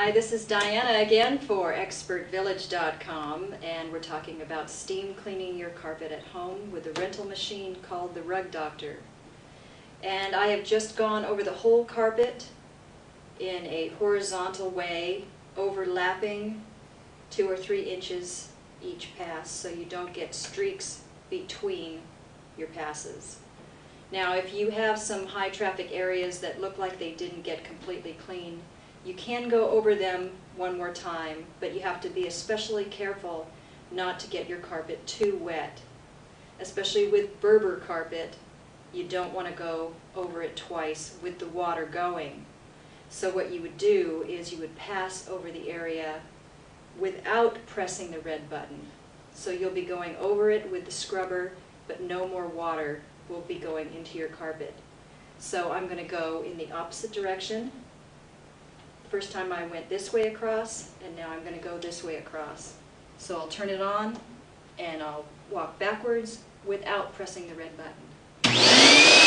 Hi, this is Diana again for ExpertVillage.com, and we're talking about steam cleaning your carpet at home with a rental machine called the Rug Doctor. And I have just gone over the whole carpet in a horizontal way, overlapping 2 or 3 inches each pass, so you don't get streaks between your passes. Now, if you have some high traffic areas that look like they didn't get completely clean, you can go over them one more time, but you have to be especially careful not to get your carpet too wet. Especially with Berber carpet, you don't want to go over it twice with the water going. So what you would do is you would pass over the area without pressing the red button. So you'll be going over it with the scrubber, but no more water will be going into your carpet. So I'm going to go in the opposite direction. First time I went this way across, and now I'm going to go this way across. So I'll turn it on, and I'll walk backwards without pressing the red button.